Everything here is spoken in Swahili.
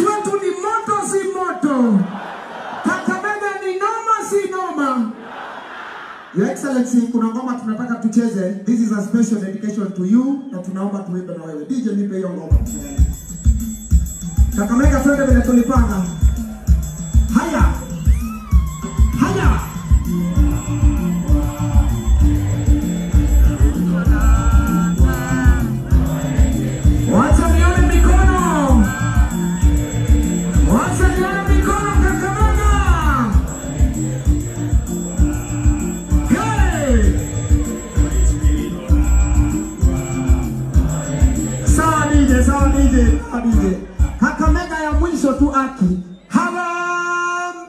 wetu ni moto si moto. Kakamega ni noma si noma. Your Excellency, kuna ngoma tunataka tucheze. This is a special dedication to you na tunaomba tuimbe na wewe. DJ nipe hiyo ngoma. Kakamega twende vile tulipanga. Haya. Haya. Wacha nione mikono. Wacha nione mikono Kakamega. Hey! Sawa DJ. Kakamega ya mwisho tu aki. Harambee!